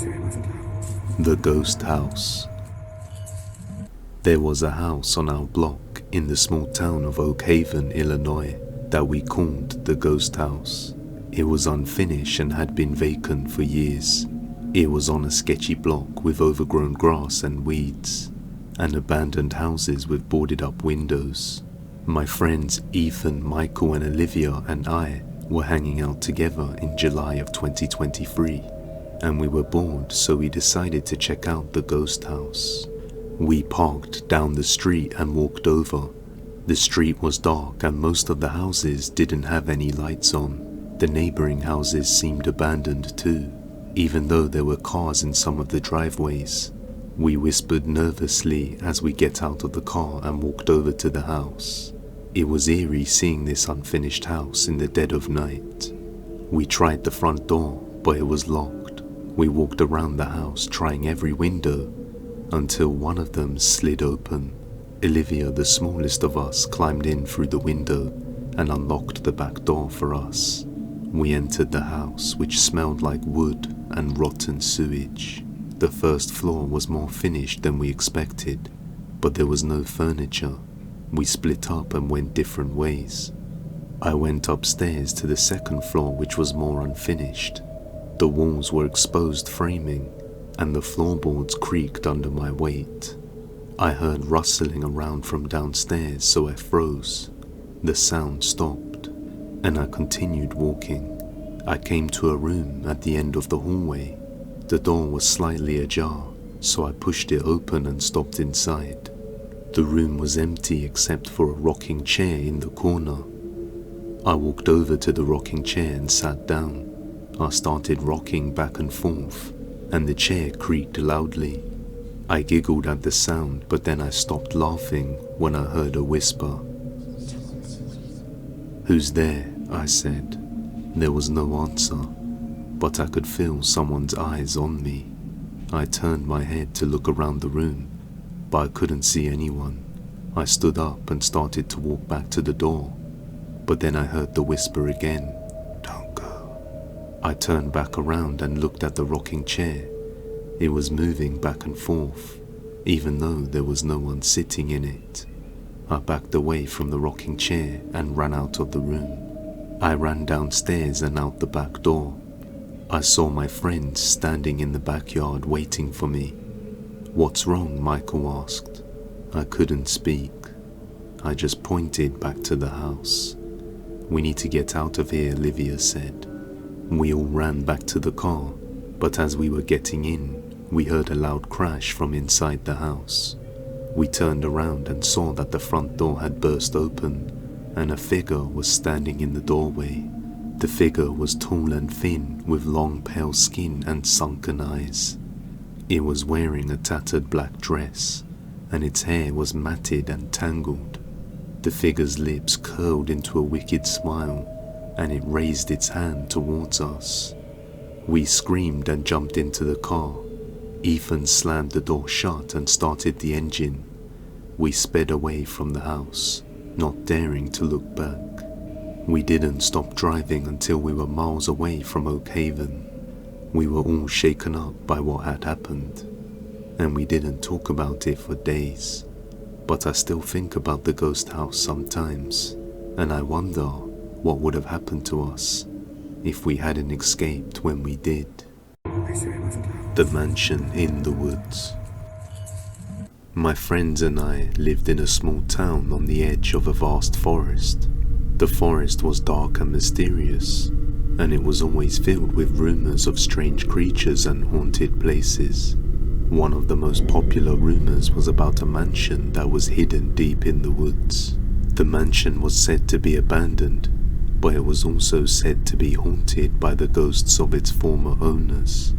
The Ghost House. There was a house on our block in the small town of Oak Haven, Illinois, that we called the Ghost House. It was unfinished and had been vacant for years. It was on a sketchy block with overgrown grass and weeds, and abandoned houses with boarded up windows. My friends Ethan, Michael and Olivia and I were hanging out together in July of 2023, and we were bored, so we decided to check out the Ghost House. We parked down the street and walked over. The street was dark and most of the houses didn't have any lights on. The neighboring houses seemed abandoned too, even though there were cars in some of the driveways. We whispered nervously as we get out of the car and walked over to the house. It was eerie seeing this unfinished house in the dead of night. We tried the front door, but it was locked. We walked around the house trying every window until one of them slid open. Olivia, the smallest of us, climbed in through the window and unlocked the back door for us. We entered the house, which smelled like wood and rotten sewage. The first floor was more finished than we expected, but there was no furniture. We split up and went different ways. I went upstairs to the second floor, which was more unfinished. The walls were exposed framing, and the floorboards creaked under my weight. I heard rustling around from downstairs, so I froze. The sound stopped, and I continued walking. I came to a room at the end of the hallway. The door was slightly ajar, so I pushed it open and stopped inside. The room was empty except for a rocking chair in the corner. I walked over to the rocking chair and sat down. I started rocking back and forth, and the chair creaked loudly. I giggled at the sound, but then I stopped laughing when I heard a whisper. "Who's there?" I said. There was no answer, but I could feel someone's eyes on me. I turned my head to look around the room, but I couldn't see anyone. I stood up and started to walk back to the door, but then I heard the whisper again, "Don't go." I turned back around and looked at the rocking chair. It was moving back and forth, even though there was no one sitting in it. I backed away from the rocking chair and ran out of the room. I ran downstairs and out the back door. I saw my friends standing in the backyard waiting for me. "What's wrong?" Michael asked. I couldn't speak. I just pointed back to the house. "We need to get out of here," Olivia said. We all ran back to the car, but as we were getting in, we heard a loud crash from inside the house. We turned around and saw that the front door had burst open, and a figure was standing in the doorway. The figure was tall and thin, with long pale skin and sunken eyes. It was wearing a tattered black dress, and its hair was matted and tangled. The figure's lips curled into a wicked smile, and it raised its hand towards us. We screamed and jumped into the car. Ethan slammed the door shut and started the engine. We sped away from the house, not daring to look back. We didn't stop driving until we were miles away from Oak Haven. We were all shaken up by what had happened, and we didn't talk about it for days. But I still think about the ghost house sometimes, and I wonder what would have happened to us if we hadn't escaped when we did. The mansion in the woods. My friends and I lived in a small town on the edge of a vast forest. The forest was dark and mysterious, and it was always filled with rumors of strange creatures and haunted places. One of the most popular rumors was about a mansion that was hidden deep in the woods. The mansion was said to be abandoned, but it was also said to be haunted by the ghosts of its former owners.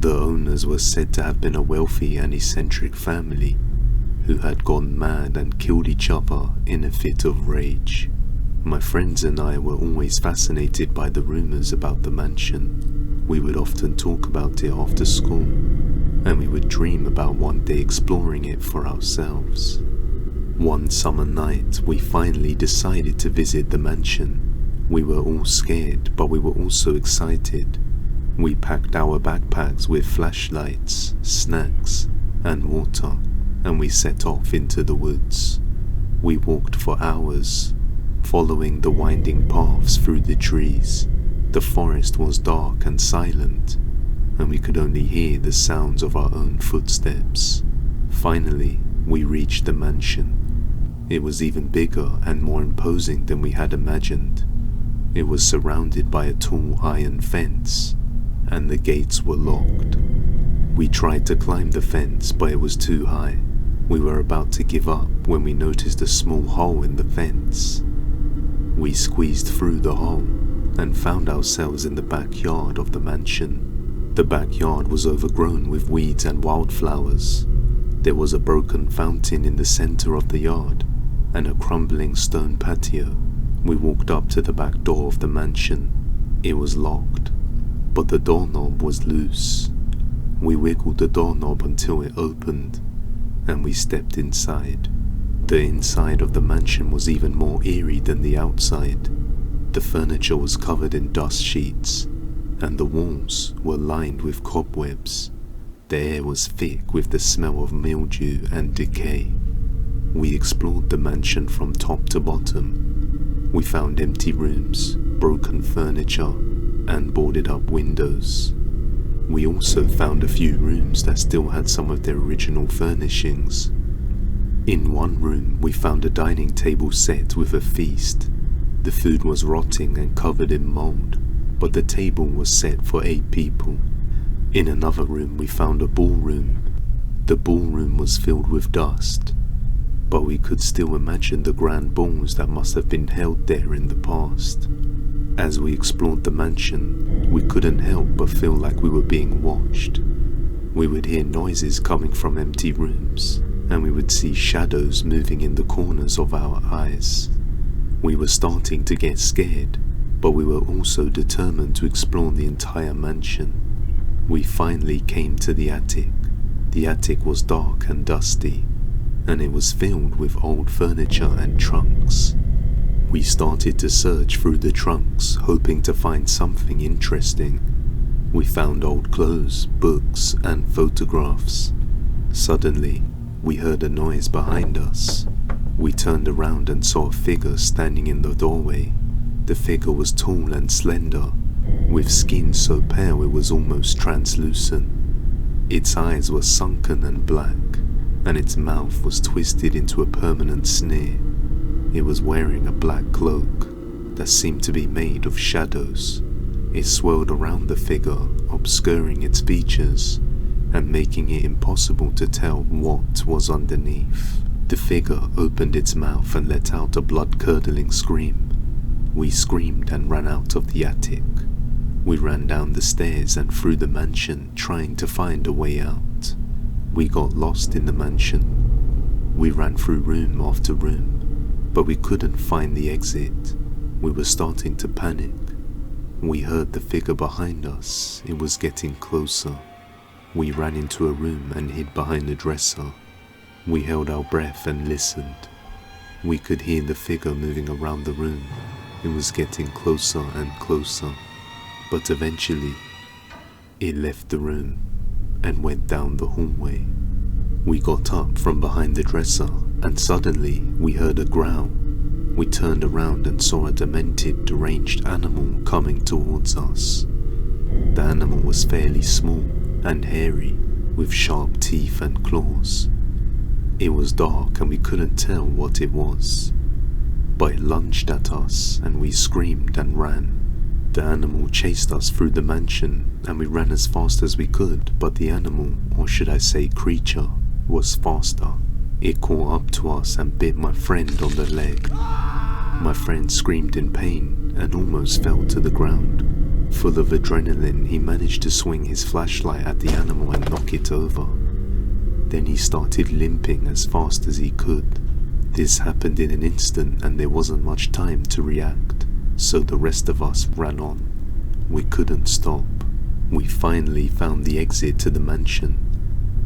The owners were said to have been a wealthy and eccentric family who had gone mad and killed each other in a fit of rage. My friends and I were always fascinated by the rumors about the mansion. We would often talk about it after school, and we would dream about one day exploring it for ourselves. One summer night, we finally decided to visit the mansion. We were all scared, but we were also excited. We packed our backpacks with flashlights, snacks, and water, and we set off into the woods. We walked for hours, following the winding paths through the trees. The forest was dark and silent, and we could only hear the sounds of our own footsteps. Finally, we reached the mansion. It was even bigger and more imposing than we had imagined. It was surrounded by a tall iron fence, and the gates were locked. We tried to climb the fence, but it was too high. We were about to give up when we noticed a small hole in the fence. We squeezed through the hole and found ourselves in the backyard of the mansion. The backyard was overgrown with weeds and wildflowers. There was a broken fountain in the center of the yard and a crumbling stone patio. We walked up to the back door of the mansion. It was locked, but the doorknob was loose. We wiggled the doorknob until it opened, and we stepped inside. The inside of the mansion was even more eerie than the outside. The furniture was covered in dust sheets, and the walls were lined with cobwebs. The air was thick with the smell of mildew and decay. We explored the mansion from top to bottom. We found empty rooms, broken furniture, and boarded up windows. We also found a few rooms that still had some of their original furnishings. In one room, we found a dining table set with a feast. The food was rotting and covered in mold, but the table was set for 8 people. In another room, we found a ballroom. The ballroom was filled with dust, but we could still imagine the grand balls that must have been held there in the past. As we explored the mansion, we couldn't help but feel like we were being watched. We would hear noises coming from empty rooms, and we would see shadows moving in the corners of our eyes. We were starting to get scared, but we were also determined to explore the entire mansion. We finally came to the attic. The attic was dark and dusty, and it was filled with old furniture and trunks. We started to search through the trunks, hoping to find something interesting. We found old clothes, books, and photographs. Suddenly, we heard a noise behind us. We turned around and saw a figure standing in the doorway. The figure was tall and slender, with skin so pale it was almost translucent. Its eyes were sunken and black, and its mouth was twisted into a permanent sneer. It was wearing a black cloak that seemed to be made of shadows. It swirled around the figure, obscuring its features and making it impossible to tell what was underneath. The figure opened its mouth and let out a blood-curdling scream. We screamed and ran out of the attic. We ran down the stairs and through the mansion, trying to find a way out. We got lost in the mansion. We ran through room after room, but we couldn't find the exit. We were starting to panic. We heard the figure behind us. It was getting closer. We ran into a room and hid behind a dresser. We held our breath and listened. We could hear the figure moving around the room. It was getting closer and closer, but eventually, it left the room and went down the hallway. We got up from behind the dresser, and suddenly we heard a growl. We turned around and saw a demented, deranged animal coming towards us. The animal was fairly small and hairy, with sharp teeth and claws. It was dark and we couldn't tell what it was, but it lunged at us and we screamed and ran. The animal chased us through the mansion and we ran as fast as we could, but the animal, or should I say creature, was faster. It caught up to us and bit my friend on the leg. My friend screamed in pain and almost fell to the ground. Full of adrenaline, he managed to swing his flashlight at the animal and knock it over. Then he started limping as fast as he could. This happened in an instant and there wasn't much time to react, so the rest of us ran on. We couldn't stop. We finally found the exit to the mansion.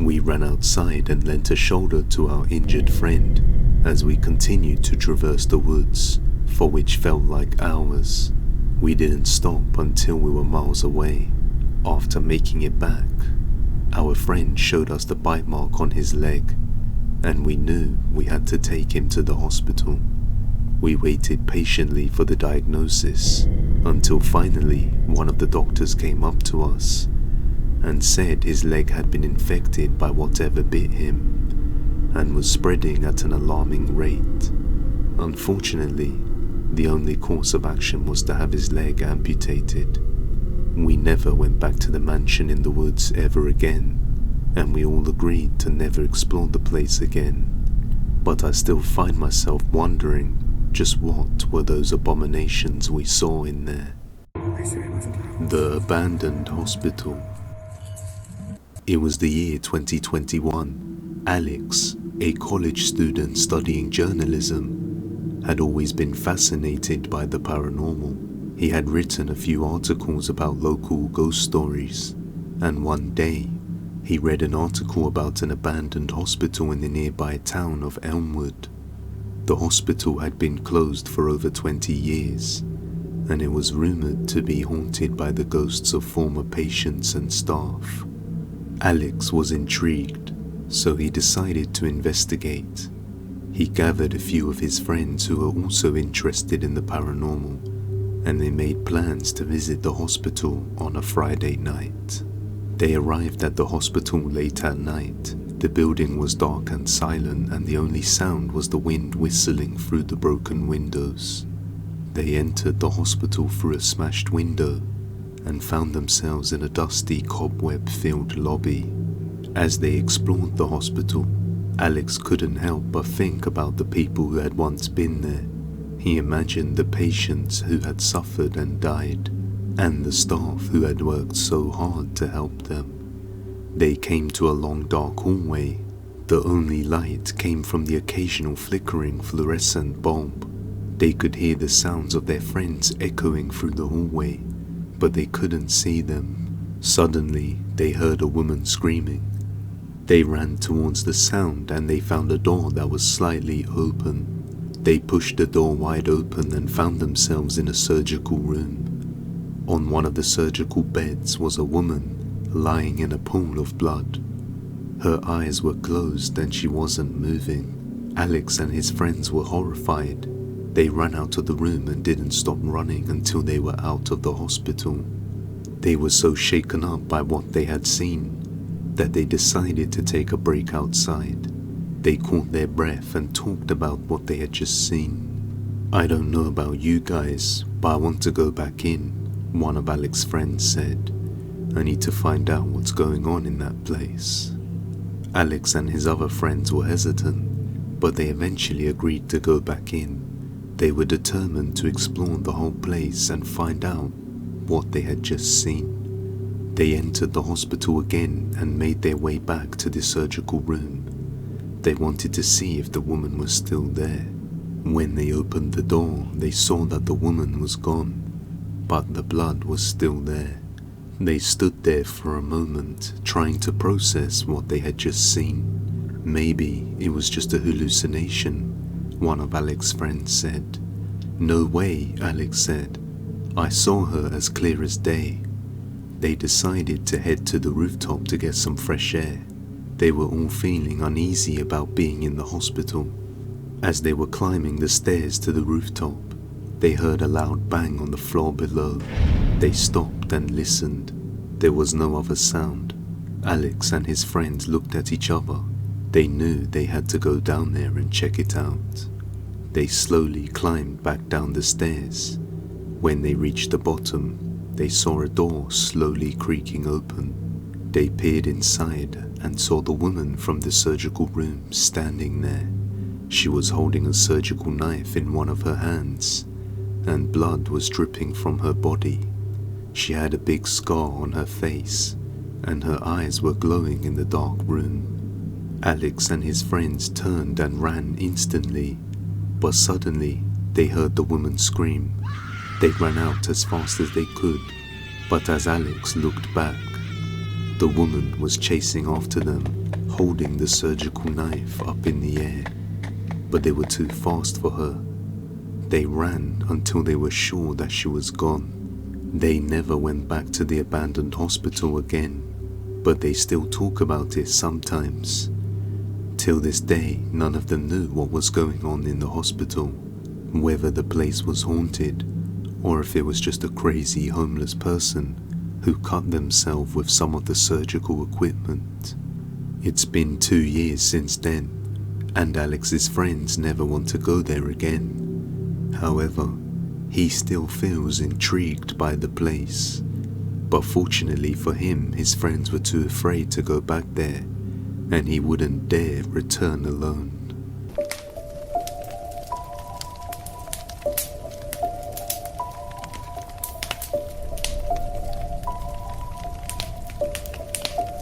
We ran outside and lent a shoulder to our injured friend as we continued to traverse the woods, for which felt like hours. We didn't stop until we were miles away. After making it back, our friend showed us the bite mark on his leg, and we knew we had to take him to the hospital. We waited patiently for the diagnosis until finally one of the doctors came up to us and said his leg had been infected by whatever bit him and was spreading at an alarming rate. Unfortunately, the only course of action was to have his leg amputated. We never went back to the mansion in the woods ever again, and we all agreed to never explore the place again. But I still find myself wondering just what were those abominations we saw in there. The abandoned hospital. It was the year 2021. Alex, a college student studying journalism, had always been fascinated by the paranormal. He had written a few articles about local ghost stories, and one day, he read an article about an abandoned hospital in the nearby town of Elmwood. The hospital had been closed for over 20 years, and it was rumored to be haunted by the ghosts of former patients and staff. Alex was intrigued, so he decided to investigate. He gathered a few of his friends who were also interested in the paranormal, and they made plans to visit the hospital on a Friday night. They arrived at the hospital late at night. The building was dark and silent, and the only sound was the wind whistling through the broken windows. They entered the hospital through a smashed window and found themselves in a dusty, cobweb-filled lobby. As they explored the hospital, Alex couldn't help but think about the people who had once been there. He imagined the patients who had suffered and died, and the staff who had worked so hard to help them. They came to a long dark hallway. The only light came from the occasional flickering fluorescent bulb. They could hear the sounds of their friends echoing through the hallway, but they couldn't see them. Suddenly, they heard a woman screaming. They ran towards the sound and they found a door that was slightly open. They pushed the door wide open and found themselves in a surgical room. On one of the surgical beds was a woman lying in a pool of blood. Her eyes were closed and she wasn't moving. Alex and his friends were horrified. They ran out of the room and didn't stop running until they were out of the hospital. They were so shaken up by what they had seen that they decided to take a break outside. They caught their breath and talked about what they had just seen. "I don't know about you guys, but I want to go back in," one of Alex's friends said. "I need to find out what's going on in that place." Alex and his other friends were hesitant, but they eventually agreed to go back in. They were determined to explore the whole place and find out what they had just seen. They entered the hospital again and made their way back to the surgical room. They wanted to see if the woman was still there. When they opened the door, they saw that the woman was gone, but the blood was still there. They stood there for a moment, trying to process what they had just seen. Maybe it was just a hallucination, one of Alex's friends said. "No way," Alex said. "I saw her as clear as day." They decided to head to the rooftop to get some fresh air. They were all feeling uneasy about being in the hospital. As they were climbing the stairs to the rooftop, they heard a loud bang on the floor below. They stopped and listened. There was no other sound. Alex and his friends looked at each other. They knew they had to go down there and check it out. They slowly climbed back down the stairs. When they reached the bottom, they saw a door slowly creaking open. They peered inside and saw the woman from the surgical room standing there. She was holding a surgical knife in one of her hands, and blood was dripping from her body. She had a big scar on her face, and her eyes were glowing in the dark room. Alex and his friends turned and ran instantly, but suddenly they heard the woman scream. They ran out as fast as they could, but as Alex looked back, the woman was chasing after them, holding the surgical knife up in the air. But they were too fast for her. They ran until they were sure that she was gone. They never went back to the abandoned hospital again, but they still talk about it sometimes. Till this day, none of them knew what was going on in the hospital, whether the place was haunted, or if it was just a crazy homeless person who cut themselves with some of the surgical equipment. It's been 2 years since then, and Alex's friends never want to go there again. However, he still feels intrigued by the place, but fortunately for him, his friends were too afraid to go back there, and he wouldn't dare return alone.